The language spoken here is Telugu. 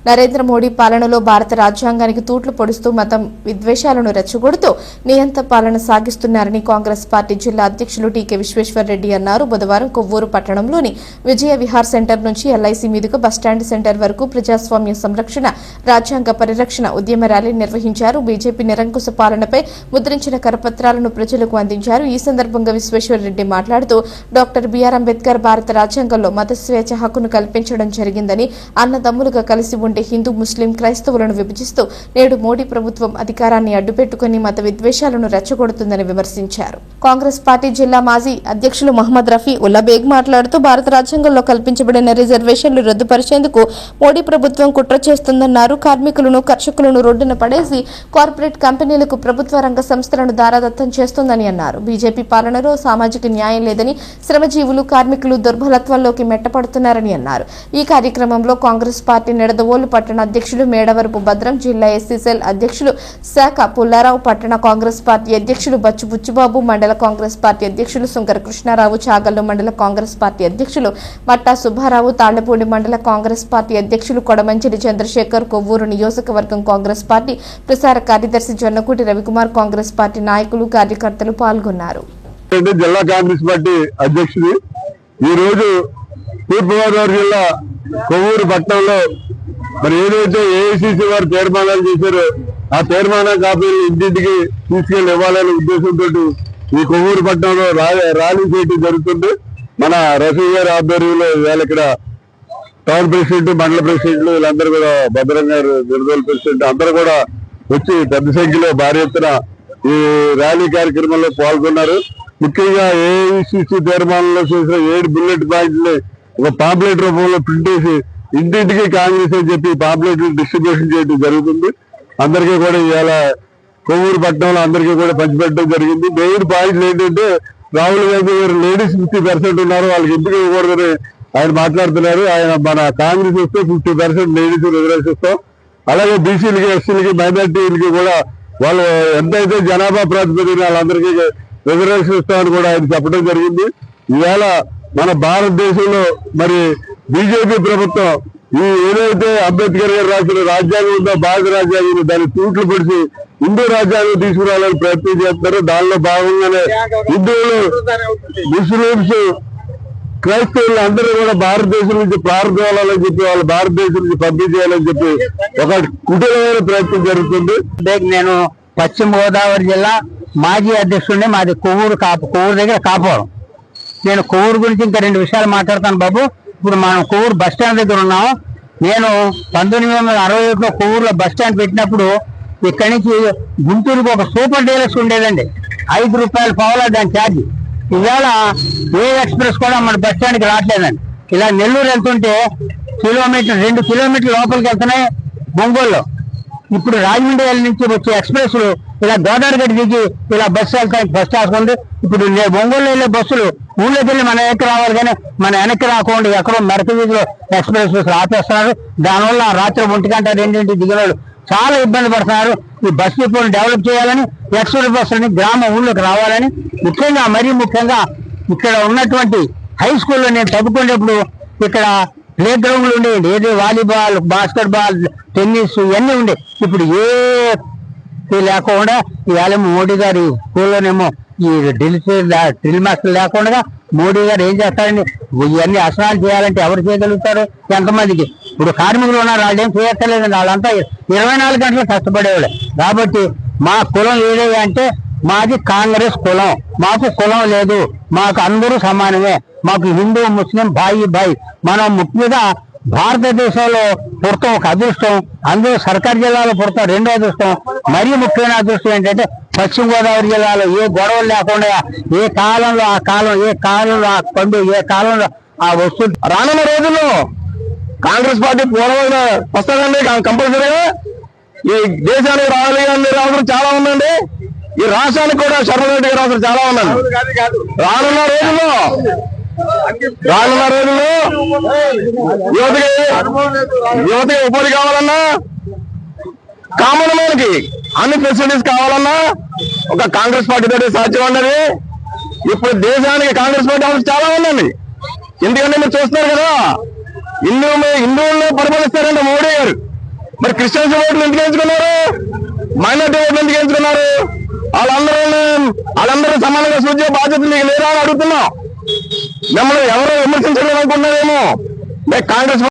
నరేంద్ర మోడీ పాలనలో భారత రాజ్యాంగానికి తూట్లు పొడుస్తూ మతం విద్వేషాలను రెచ్చగొడుతూ నియంత పాలన సాగిస్తున్నారని కాంగ్రెస్ పార్టీ జిల్లా అధ్యక్షులు టీకే విశ్వేశ్వర్రెడ్డి అన్నారు. బుధవారం కొవ్వూరు పట్టణంలోని విజయ విహార్ సెంటర్ నుంచి ఎల్ఐసి మీదుగా బస్టాండ్ సెంటర్ వరకు ప్రజాస్వామ్య సంరక్షణ, రాజ్యాంగ పరిరక్షణ ఉద్యమ ర్యాలీ నిర్వహించారు. బీజేపీ నిరంకుశ పాలనపై ముద్రించిన కరపత్రాలను ప్రజలకు అందించారు. ఈ సందర్భంగా విశ్వేశ్వర్రెడ్డి మాట్లాడుతూ డాక్టర్ బిఆర్ అంబేద్కర్ భారత రాజ్యాంగంలో మత స్వేచ్ఛ హక్కును కల్పించడం జరిగిందని, అన్నదమ్ములుగా కలిసి ఉండే హిందూ, ముస్లిం, క్రైస్తవులను విభజిస్తూ నేడు మోడీ ప్రభుత్వం అధికారాన్ని అడ్డుపెట్టుకుని మత విద్వేషాలను రెచ్చగొడుతుందని విమర్శించారు. కాంగ్రెస్ పార్టీ జిల్లా మాజీ అధ్యక్షులు మహమ్మద్ రఫీ ఉల్లా బేగ్ మాట్లాడుతూ భారత రాజ్యాంగంలో కల్పించబడిన రిజర్వేషన్లు రద్దుపరిచేందుకు మోడీ ప్రభుత్వం కుట్ర చేస్తుందన్నారు. కార్మికులను, కర్షకులను రోడ్డున పడేసి కార్పొరేట్ కంపెనీలకు ప్రభుత్వ రంగ సంస్థలను దారాదత్తం చేస్తోందని అన్నారు. బీజేపీ పాలనలో సామాజిక న్యాయం లేదని, శ్రమజీవులు, కార్మికులు దుర్బలత్వంలోకి మెట్టపడుతున్నారని అన్నారు. ఈ కార్యక్రమంలో కాంగ్రెస్ పార్టీ నిడదవోలు పట్టణ అధ్యక్షులు మేడవరపు భద్రం, జిల్లా ఎస్సీసెల్ అధ్యక్షులు శాఖ పుల్లారావు, పట్టణ కాంగ్రెస్ పార్టీ అధ్యక్షులు బచ్చు బుచ్చిబాబు, మండల కాంగ్రెస్ పార్టీ అధ్యక్షులు శంకర కృష్ణారావు, చాగల్లు మండల కాంగ్రెస్ పార్టీ అధ్యక్షులు మట్టా సుబ్బారావు, తాళ్లపూడి మండల కాంగ్రెస్ పార్టీ అధ్యక్షులు కొడమంచిలి చంద్రశేఖర్, కొవ్వూరు నియోజకవర్గం కాంగ్రెస్ పార్టీ ప్రసార కార్యదర్శి జొన్నకూటి రవికుమార్, కాంగ్రెస్ పార్టీ నాయకులు, కార్యకర్తలు పాల్గొన్నారు. జిల్లా కాంగ్రెస్ పార్టీ అధ్యక్షుడు ఈ రోజు తూర్పుగోదావరి జిల్లా కొవ్వూరు పట్టణంలో మరి ఏదైతే ఏఐసిసి వారు తీర్మానాలు చేశారో ఆ తీర్మాన కాపీలు ఇంటింటికి తీసుకెళ్లి ఇవ్వాలనే ఉద్దేశంతో ఈ కొవ్వూరు పట్టణంలో ర్యాలీ చేయడం జరుగుతుంది. మన రఫీ గారి ఆధ్వర్యంలో ఇవాళ ఇక్కడ టౌన్ ప్రెసిడెంట్, మండల ప్రెసిడెంట్లు వీళ్ళందరూ కూడా, భద్రం గారు నిర్దోల్ ప్రెసిడెంట్ అందరూ కూడా వచ్చి పెద్ద సంఖ్యలో భారీ ఎత్తున ఈ ర్యాలీ కార్యక్రమంలో పాల్గొన్నారు. ముఖ్యంగా ఏఐసిసి తీర్మానంలో చేసిన 7 బుల్లెట్ పాయింట్లు ఒక పాంప్లెట్ రూపంలో ప్రింట్ చేసి ఇంటింటికి కాంగ్రెస్ అని చెప్పి పాంప్లెట్లు డిస్ట్రిబ్యూషన్ చేయడం జరుగుతుంది. అందరికీ కూడా ఇవాళ కొవ్వూరు పట్టణంలో అందరికీ కూడా పంచిపెట్టడం జరిగింది. మెయిన్ పాయింట్లు ఏంటంటే రాహుల్ గాంధీ గారు లేడీస్ 50% ఉన్నారు, వాళ్ళకి ఎందుకు ఇవ్వకూడదని ఆయన మాట్లాడుతున్నారు. ఆయన మన కాంగ్రెస్ వస్తే 50% లేడీస్ రిజర్వేషన్ ఇస్తాం, అలాగే బీసీలకి, ఎస్సీలకి, మైనార్టీలకి కూడా వాళ్ళు ఎంతైతే జనాభా ప్రాతిపదికన వాళ్ళందరికీ రిజర్వేషన్ ఇస్తామని కూడా ఆయన చెప్పడం జరిగింది. ఇవాళ మన భారతదేశంలో మరి బీజేపీ ప్రభుత్వం ఈ ఏదైతే అంబేద్కర్ గారు రాసిన రాజ్యాంగం ఉందో భారత రాజ్యాంగం దాన్ని తూట్లు పొడిచి హిందూ రాజ్యాంగం తీసుకురావాలని ప్రయత్నం చేస్తున్నారు. దానిలో భాగంగానే హిందువులు, ముస్లింస్, క్రైస్తవులు అందరూ కూడా భారతదేశం నుంచి పారదోలాలని చెప్పి వాళ్ళు భారతదేశం నుంచి పంపించేయాలని చెప్పి ఒక కుటిలమైన ప్రయత్నం జరుగుతుంది. నేను పశ్చిమ గోదావరి జిల్లా మాజీ అధ్యక్షుడిని. మాది కొవ్వూరు దగ్గర కాపురం. నేను కొవ్వూరు గురించి ఇంకా 2 విషయాలు మాట్లాడతాను బాబు. ఇప్పుడు మనం కొవ్వూరు బస్ స్టాండ్ దగ్గర ఉన్నాం. నేను 1961లో కొవ్వూరులో బస్ స్టాండ్ పెట్టినప్పుడు ఇక్కడి నుంచి గుంటూరుకు ఒక సూపర్ డీలక్స్ ఉండేదండి. 5 రూపాయలు పావులా దాని ఛార్జీ. ఇవాళ ఏ ఎక్స్ప్రెస్ కూడా మన బస్ స్టాండ్కి రావట్లేదండి. ఇలా నెల్లూరు వెళ్తుంటే 2 కిలోమీటర్ల లోపలికి వెళ్తున్నాయి ఒంగోలులో. ఇప్పుడు రాజమండ్రి నుంచి వచ్చే ఎక్స్ప్రెస్లు ఇలా గోదావరి దిగి ఇలా బస్సు వెళ్తానికి బస్ స్టాప్ ఉంది. ఇప్పుడు ఒంగోలు వెళ్ళే బస్సులు ఊళ్ళోకి వెళ్ళి మన వెనక్కి రావాలి, కానీ మన వెనక్కి రాకుండా ఎక్కడో మెరక వీధిలో ఎక్స్ప్రెస్ బస్సులు ఆపేస్తున్నారు. దానివల్ల రాత్రి 1 గంట 2 దిగిన వాళ్ళు చాలా ఇబ్బంది పడుతున్నారు. ఈ బస్ డిపోని డెవలప్ చేయాలని, ఎక్స్ప్రెస్ బస్సులని గ్రామ ఊళ్ళోకి రావాలని, మరీ ముఖ్యంగా ఇక్కడ ఉన్నటువంటి హై స్కూల్లో నేను చదువుకునేప్పుడు ఇక్కడ ప్లే గ్రౌండ్లు ఉండేవి. ఏది వాలీబాల్, బాస్కెట్ బాల్, టెన్నిస్ ఇవన్నీ ఉండే. ఇప్పుడు ఏ లేకుండా ఇవాళ మోడీ గారి స్కూల్లోనేమో ఈ డ్రిల్ మాస్టర్ లేకుండా మోడీ గారు ఏం చేస్తారండి? ఇవన్నీ అసనాలు చేయాలంటే ఎవరు చేయగలుగుతారు? ఎంతమందికి? ఇప్పుడు కార్మికులు ఉన్నారు, వాళ్ళు ఏం చేయక్కర్లేదండి. వాళ్ళంతా 24 గంటలు కష్టపడేవాళ్ళు. కాబట్టి మా కులం ఏదే అంటే మాది కాంగ్రెస్ కులం. మాకు కులం లేదు, మాకు అందరూ సమానమే. మాకు హిందూ, ముస్లిం బాయి. మనం ముఖ్యంగా భారతదేశంలో పుడతాం ఒక అదృష్టం. అందరూ సర్కారు జిల్లాలో పుడతాం 2వ అదృష్టం. మరీ ముఖ్యమైన అదృష్టం ఏంటంటే పశ్చిమ గోదావరి జిల్లాలో ఏ గొడవలు లేకుండా ఏ కాలంలో ఆ కాలం, ఏ కాలంలో ఆ పండు, ఏ కాలంలో ఆ వస్తువు. రానున్న రోజుల్లో కాంగ్రెస్ పార్టీ పూర్వమైన వస్తుందండి. కంపల్సరీగా ఈ దేశానికి రాహుల్ గాంధీ రావడం చాలా ఉందండి. ఈ రాష్ట్రానికి కూడా శర్మ రెడ్డి గారు అవసరం చాలా ఉందండి. రానున్న రోజుల్లో యువతకి ఉపాధి కావాలన్నా, కామన్ మ్యాన్కి అన్ని ఫెసిలిటీస్ కావాలన్నా ఒక కాంగ్రెస్ పార్టీ తోటి సాధ్యం ఉన్నది. ఇప్పుడు దేశానికి కాంగ్రెస్ పార్టీ అవసరం చాలా ఉందండి. ఎందుకంటే మీరు చూస్తున్నారు కదా, హిందువులను పరిపాలిస్తారంటే మోడీ గారు. మరి క్రిస్టియన్స్ ఓట్లు ఎందుకు ఎంచుకున్నారు, మైనార్టీ ఓట్లు ఎందుకు ఎంచుకున్నారు? వాళ్ళందరూ సమానంగా సూచించే బాధ్యత మీకు లేదా అని అడుగుతున్నాం. మిమ్మల్ని ఎవరో విమర్శించలేదు అనుకున్నారేమో. కాంగ్రెస్